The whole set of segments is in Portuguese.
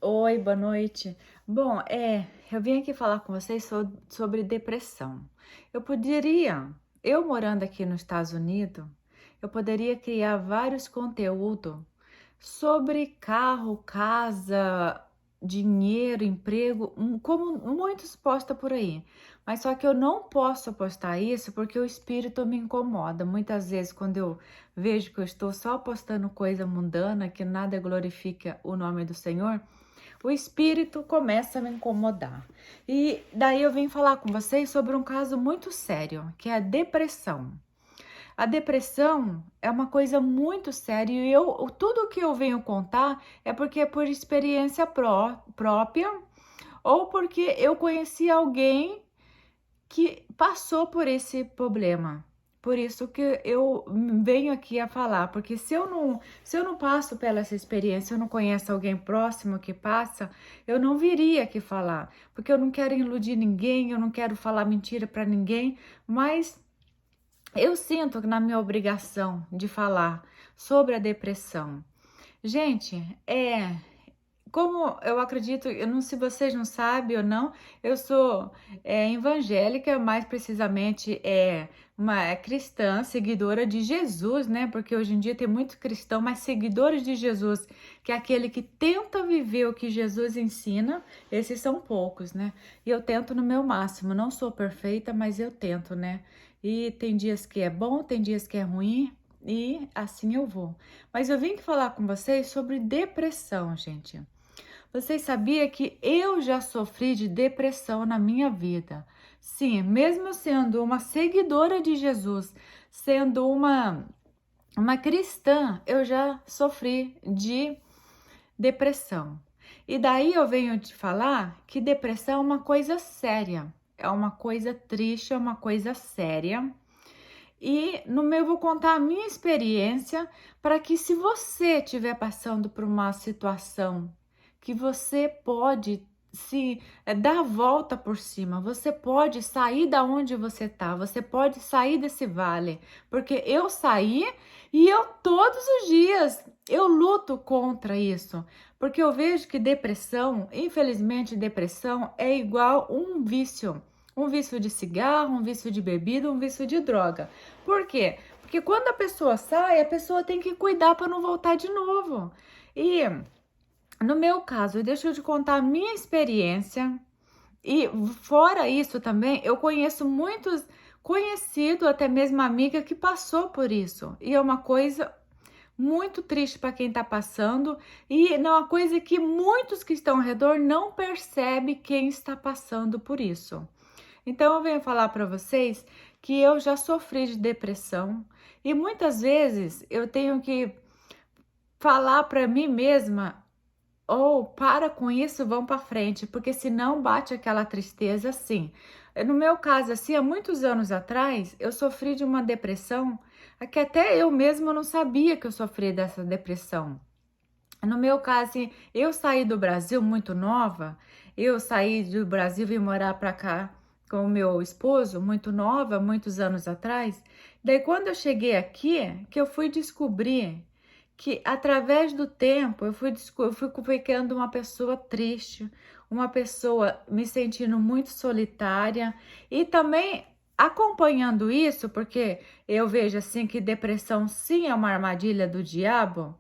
Oi, boa noite. Bom, eu vim aqui falar com vocês sobre depressão. Eu poderia, eu morando aqui nos Estados Unidos, eu poderia criar vários conteúdos sobre carro, casa, dinheiro, emprego, como muitos postam por aí. Mas só que eu não posso postar isso porque o espírito me incomoda. Muitas vezes, quando eu vejo que eu estou só postando coisa mundana, que nada glorifica o nome do Senhor, o espírito começa a me incomodar. E daí eu vim falar com vocês sobre um caso muito sério, que é a depressão. A depressão é uma coisa muito séria e tudo que eu venho contar é porque é por experiência própria ou porque eu conheci alguém que passou por esse problema. Por isso que eu venho aqui a falar, porque se eu não passo pela essa experiência, eu não conheço alguém próximo que passa, eu não viria aqui falar, porque eu não quero iludir ninguém, eu não quero falar mentira para ninguém, mas eu sinto na minha obrigação de falar sobre a depressão. Gente, como eu acredito, eu não sei se vocês não sabem ou não, eu sou evangélica, mais precisamente uma cristã, seguidora de Jesus, né? Porque hoje em dia tem muito cristão, mas seguidores de Jesus, que é aquele que tenta viver o que Jesus ensina, esses são poucos, né? E eu tento no meu máximo, não sou perfeita, mas eu tento, né? E tem dias que é bom, tem dias que é ruim, e assim eu vou. Mas eu vim aqui falar com vocês sobre depressão, gente. Vocês sabiam que eu já sofri de depressão na minha vida? Sim, mesmo sendo uma seguidora de Jesus, sendo uma cristã, eu já sofri de depressão. E daí eu venho te falar que depressão é uma coisa séria, é uma coisa triste, é uma coisa séria. E no meu eu vou contar a minha experiência para que se você estiver passando por uma situação que você pode se dar a volta por cima, você pode sair da onde você tá, você pode sair desse vale, porque eu saí e eu todos os dias eu luto contra isso, porque eu vejo que depressão, infelizmente depressão é igual um vício de cigarro, um vício de bebida, um vício de droga. Por quê? Porque quando a pessoa sai, a pessoa tem que cuidar para não voltar de novo. E no meu caso, deixa eu te contar a minha experiência. E fora isso também, eu conheço muitos conhecidos, até mesmo amiga que passou por isso. E é uma coisa muito triste para quem está passando e não é uma coisa que muitos que estão ao redor não percebem quem está passando por isso. Então eu venho falar para vocês que eu já sofri de depressão e muitas vezes eu tenho que falar para mim mesma ou para com isso, vão para frente, porque senão bate aquela tristeza assim. No meu caso, assim, há muitos anos atrás, eu sofri de uma depressão que até eu mesma não sabia que eu sofria dessa depressão. No meu caso, assim, eu saí do Brasil muito nova, eu saí do Brasil e vim morar para cá com o meu esposo, muito nova, muitos anos atrás. Daí, quando eu cheguei aqui, que eu fui descobrir que através do tempo eu fui ficando uma pessoa triste, uma pessoa me sentindo muito solitária e também acompanhando isso, porque eu vejo assim que depressão sim é uma armadilha do diabo.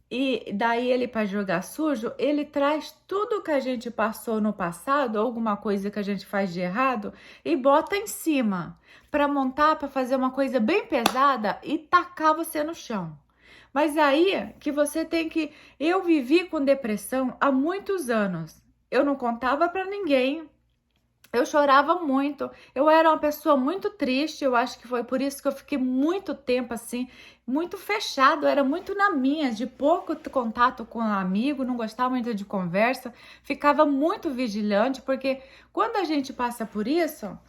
E daí ele para jogar sujo, ele traz tudo que a gente passou no passado, alguma coisa que a gente faz de errado e bota em cima para montar, para fazer uma coisa bem pesada e tacar você no chão. Mas aí que você tem que. Eu vivi com depressão há muitos anos. Eu não contava para ninguém. Eu chorava muito. Eu era uma pessoa muito triste. Eu acho que foi por isso que eu fiquei muito tempo assim, muito fechado. Eu era muito na minha, de pouco contato com um amigo, não gostava muito de conversa. Ficava muito vigilante, porque quando a gente passa por isso,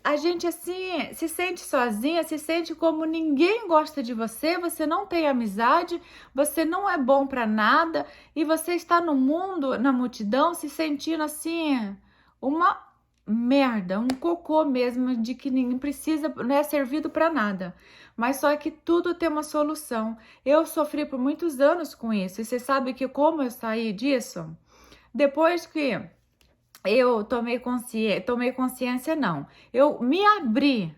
a gente assim se sente sozinha, se sente como ninguém gosta de você, você não tem amizade, você não é bom para nada e você está no mundo, na multidão, se sentindo assim uma merda, um cocô mesmo de que ninguém precisa, não é servido para nada. Mas só que tudo tem uma solução. Eu sofri por muitos anos com isso. E você sabe que como eu saí disso? depois que eu tomei consciência, não. Eu me abri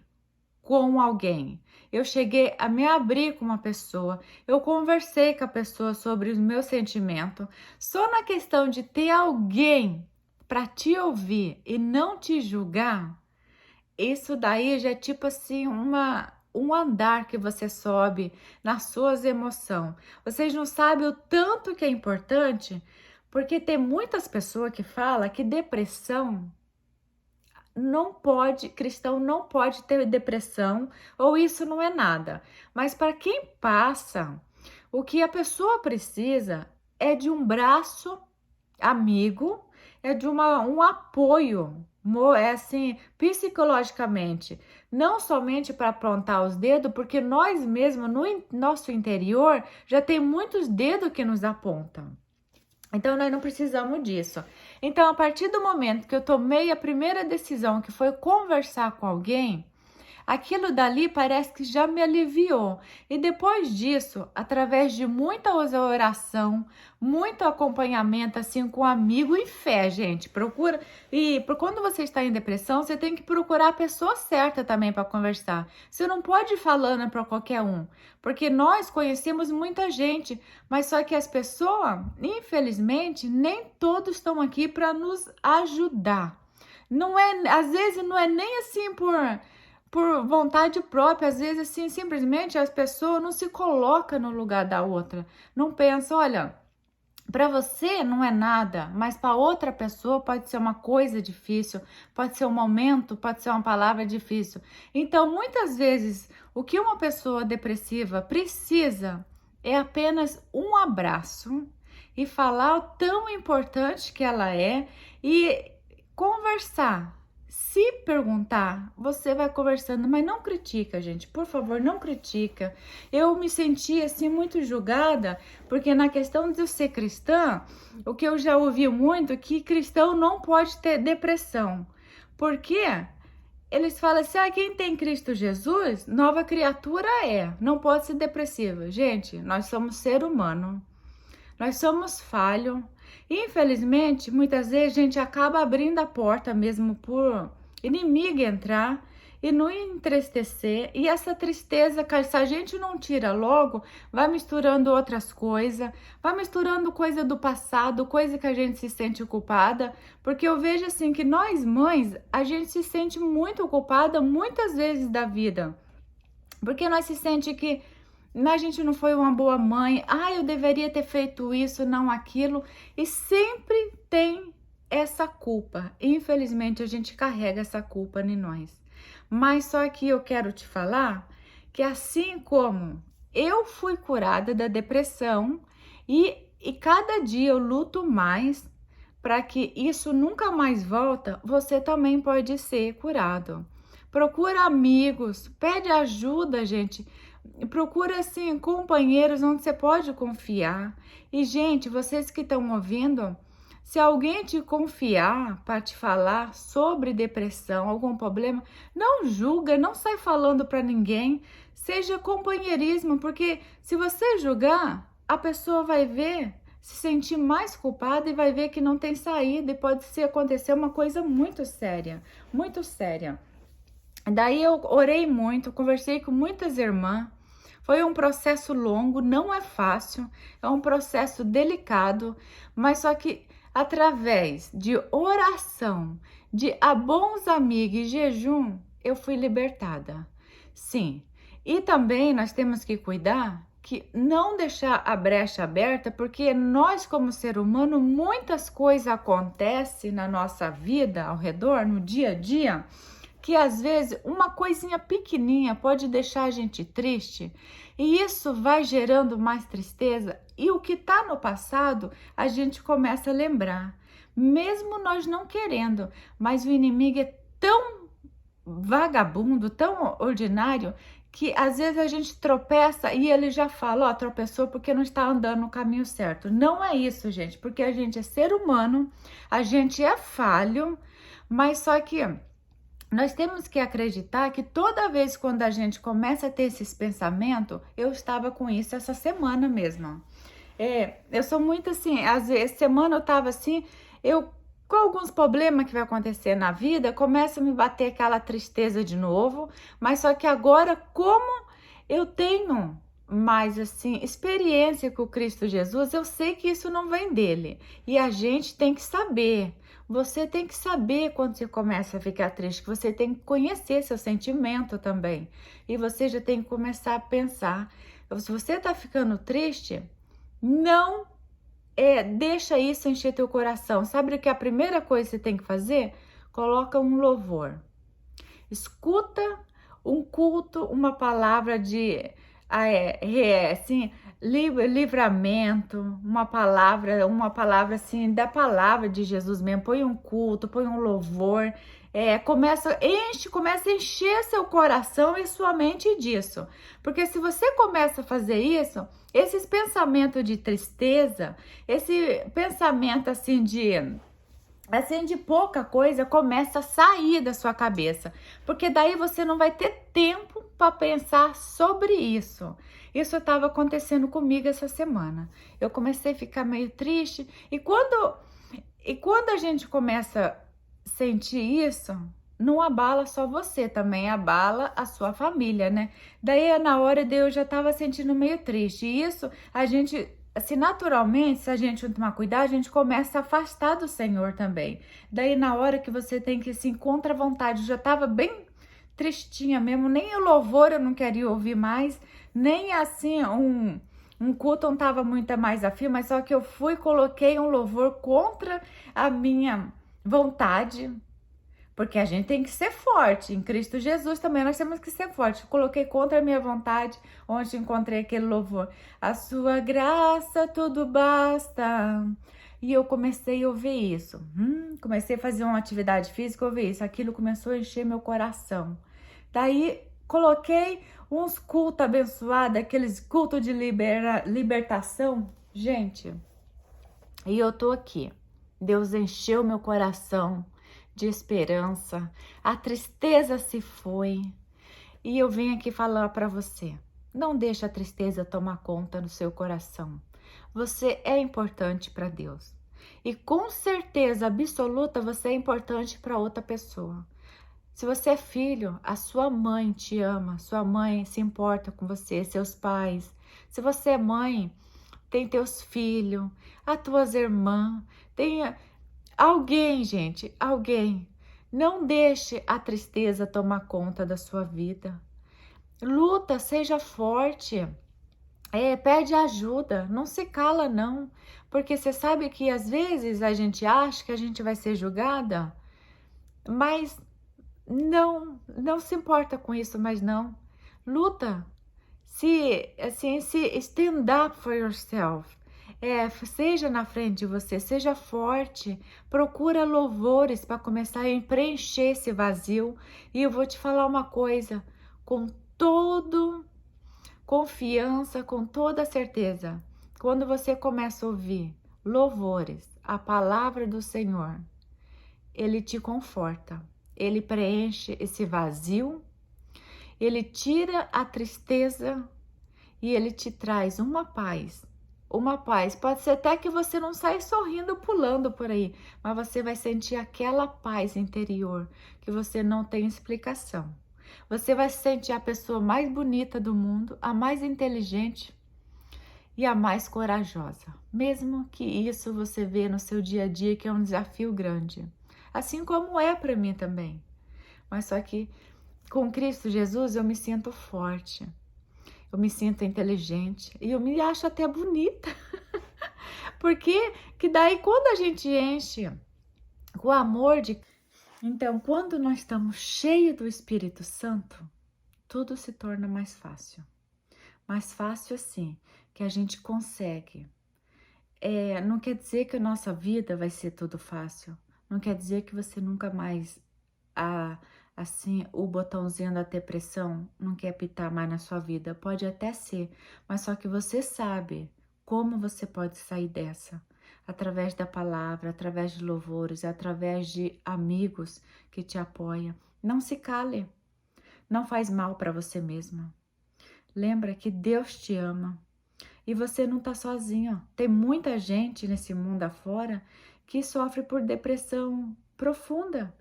com alguém. Eu cheguei a me abrir com uma pessoa. Eu conversei com a pessoa sobre os meus sentimentos. Só na questão de ter alguém para te ouvir e não te julgar, isso daí já é tipo assim um andar que você sobe nas suas emoções. Vocês não sabem o tanto que é importante, porque tem muitas pessoas que falam que depressão não pode, cristão não pode ter depressão, ou isso não é nada. Mas para quem passa, o que a pessoa precisa é de um braço amigo, é de um apoio, é assim, psicologicamente, não somente para apontar os dedos, porque nós mesmos, no nosso interior, já tem muitos dedos que nos apontam. Então, nós não precisamos disso. Então, a partir do momento que eu tomei a primeira decisão, que foi conversar com alguém, aquilo dali parece que já me aliviou. E depois disso, através de muita oração, muito acompanhamento assim com amigo e fé, gente, procura. E quando você está em depressão, você tem que procurar a pessoa certa também para conversar. Você não pode ir falando para qualquer um, porque nós conhecemos muita gente, mas só que as pessoas, infelizmente, nem todos estão aqui para nos ajudar. Não é, às vezes não é nem assim por vontade própria, às vezes assim, simplesmente as pessoas não se colocam no lugar da outra, não pensam, olha, para você não é nada, mas para outra pessoa pode ser uma coisa difícil, pode ser um momento, pode ser uma palavra difícil. Então, muitas vezes, o que uma pessoa depressiva precisa é apenas um abraço e falar o tão importante que ela é e conversar. Se perguntar, você vai conversando, mas não critica, gente, por favor, não critica. Eu me senti assim muito julgada, porque na questão de eu ser cristã, o que eu já ouvi muito é que cristão não pode ter depressão. Por quê? Eles falam assim, quem tem Cristo Jesus, nova criatura é, não pode ser depressiva. Gente, nós somos ser humano, nós somos falhos. Infelizmente, muitas vezes a gente acaba abrindo a porta mesmo por inimigo entrar e nos entristecer. E essa tristeza, se a gente não tira logo, vai misturando outras coisas, vai misturando coisa do passado, coisa que a gente se sente culpada. Porque eu vejo assim que nós mães, a gente se sente muito culpada muitas vezes da vida. Porque nós se sente que a gente não foi uma boa mãe, eu deveria ter feito isso, não aquilo, e sempre tem essa culpa. Infelizmente, a gente carrega essa culpa em nós. Mas só que eu quero te falar que assim como eu fui curada da depressão e cada dia eu luto mais para que isso nunca mais volta, você também pode ser curado. Procura amigos, pede ajuda, gente. Procura, assim, companheiros onde você pode confiar. E, gente, vocês que estão ouvindo, se alguém te confiar para te falar sobre depressão, algum problema, não julga, não sai falando para ninguém. Seja companheirismo, porque se você julgar, a pessoa vai ver, se sentir mais culpada e vai ver que não tem saída e pode acontecer uma coisa muito séria, muito séria. Daí eu orei muito, conversei com muitas irmãs. Foi um processo longo, não é fácil, é um processo delicado, mas só que através de oração, de bons amigos e jejum, eu fui libertada. Sim, e também nós temos que cuidar que não deixar a brecha aberta, porque nós como ser humano, muitas coisas acontecem na nossa vida, ao redor, no dia a dia, que às vezes uma coisinha pequenininha pode deixar a gente triste e isso vai gerando mais tristeza e o que está no passado a gente começa a lembrar, mesmo nós não querendo, mas o inimigo é tão vagabundo, tão ordinário que às vezes a gente tropeça e ele já fala, tropeçou porque não está andando no caminho certo. Não é isso, gente, porque a gente é ser humano, a gente é falho, mas só que nós temos que acreditar que toda vez quando a gente começa a ter esses pensamentos, eu estava com isso essa semana mesmo. Eu sou muito assim, às vezes, semana eu tava assim, eu com alguns problemas que vai acontecer na vida, começa a me bater aquela tristeza de novo, mas só que agora, como eu tenho mais assim, experiência com o Cristo Jesus, eu sei que isso não vem dele. E a gente tem que saber. Você tem que saber quando você começa a ficar triste, que você tem que conhecer seu sentimento também. E você já tem que começar a pensar. Se você tá ficando triste, não deixa isso encher teu coração. Sabe o que é a primeira coisa que você tem que fazer? Coloca um louvor. Escuta um culto, uma palavra de assim, livramento, uma palavra assim, da palavra de Jesus mesmo. Põe um culto, põe um louvor. Começa a encher seu coração e sua mente disso. Porque se você começa a fazer isso, esses pensamentos de tristeza, esse pensamento assim de pouca coisa começa a sair da sua cabeça, porque daí você não vai ter tempo para pensar sobre isso. Isso estava acontecendo comigo essa semana. Eu comecei a ficar meio triste e quando a gente começa a sentir isso, não abala só você, também abala a sua família, né? Daí na hora eu já estava sentindo meio triste. E isso a gente, assim, naturalmente, se a gente não tomar cuidado, a gente começa a afastar do Senhor também. Daí na hora que você tem que se encontra à vontade, eu já estava bem tristinha mesmo, nem o louvor eu não queria ouvir mais, nem assim um culto não estava muito mais afim, mas só que eu fui e coloquei um louvor contra a minha vontade, porque a gente tem que ser forte. Em Cristo Jesus também nós temos que ser forte. Coloquei contra a minha vontade, onde encontrei aquele louvor. A sua graça tudo basta. E eu comecei a ouvir isso. Comecei a fazer uma atividade física, ouvir isso. Aquilo começou a encher meu coração. Daí coloquei uns cultos abençoados, aqueles cultos de libertação. Gente, e eu tô aqui. Deus encheu meu coração de esperança. A tristeza se foi. E eu venho aqui falar para você. Não deixe a tristeza tomar conta no seu coração. Você é importante para Deus. E com certeza absoluta você é importante para outra pessoa. Se você é filho, a sua mãe te ama, sua mãe se importa com você, seus pais. Se você é mãe, tem teus filhos, as tuas irmãs, tem alguém, gente, alguém. Não deixe a tristeza tomar conta da sua vida. Luta, seja forte. Pede ajuda, não se cala não, porque você sabe que às vezes a gente acha que a gente vai ser julgada, mas não se importa com isso, mas não. Luta. Se stand up for yourself. Seja na frente de você, seja forte. Procura louvores para começar a preencher esse vazio. E eu vou te falar uma coisa, com toda confiança, com toda certeza. Quando você começa a ouvir louvores, a palavra do Senhor, Ele te conforta. Ele preenche esse vazio, ele tira a tristeza e ele te traz uma paz. Uma paz. Pode ser até que você não saia sorrindo, pulando por aí, mas você vai sentir aquela paz interior que você não tem explicação. Você vai se sentir a pessoa mais bonita do mundo, a mais inteligente e a mais corajosa. Mesmo que isso você vê no seu dia a dia, que é um desafio grande. Assim como é para mim também. Mas só que com Cristo Jesus eu me sinto forte, eu me sinto inteligente e eu me acho até bonita. Porque que daí quando a gente enche com o amor de... Então, quando nós estamos cheios do Espírito Santo, tudo se torna mais fácil. Mais fácil assim, que a gente consegue. Não quer dizer que a nossa vida vai ser tudo fácil. Não quer dizer que você nunca mais... assim, o botãozinho da depressão não quer apitar mais na sua vida. Pode até ser, mas só que você sabe como você pode sair dessa. Através da palavra, através de louvores, através de amigos que te apoiam. Não se cale. Não faz mal para você mesma. Lembra que Deus te ama. E você não está sozinho. Tem muita gente nesse mundo afora que sofre por depressão profunda,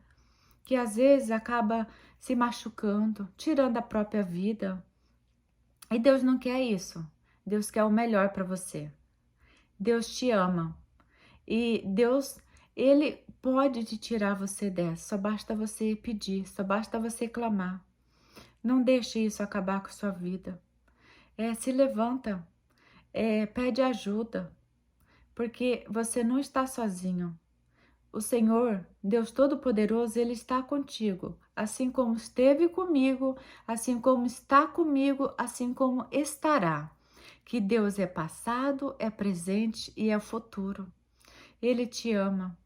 que às vezes acaba se machucando, tirando a própria vida. E Deus não quer isso. Deus quer o melhor para você. Deus te ama. E Deus, Ele pode te tirar você dessa. Só basta você pedir, só basta você clamar. Não deixe isso acabar com a sua vida. Se levanta, pede ajuda, porque você não está sozinho. O Senhor, Deus Todo-Poderoso, Ele está contigo, assim como esteve comigo, assim como está comigo, assim como estará. Que Deus é passado, é presente e é futuro. Ele te ama.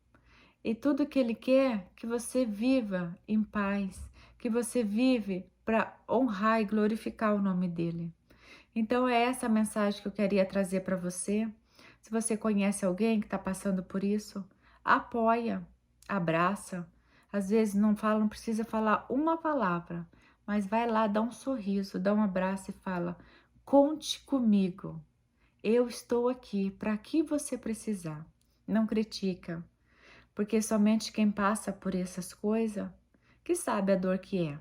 E tudo que Ele quer é que você viva em paz, que você vive para honrar e glorificar o nome dEle. Então é essa a mensagem que eu queria trazer para você. Se você conhece alguém que está passando por isso, apoia, abraça. Às vezes não precisa falar uma palavra, mas vai lá, dá um sorriso, dá um abraço e fala: conte comigo, eu estou aqui para que você precisar. Não critica, porque somente quem passa por essas coisas que sabe a dor que é.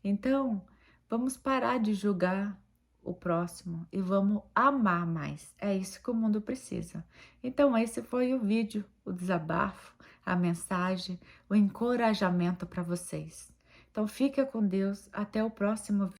Então, vamos parar de julgar o próximo e vamos amar mais. É isso que o mundo precisa. Então, esse foi o vídeo, o desabafo, a mensagem, o encorajamento para vocês. Então, fica com Deus. Até o próximo vídeo.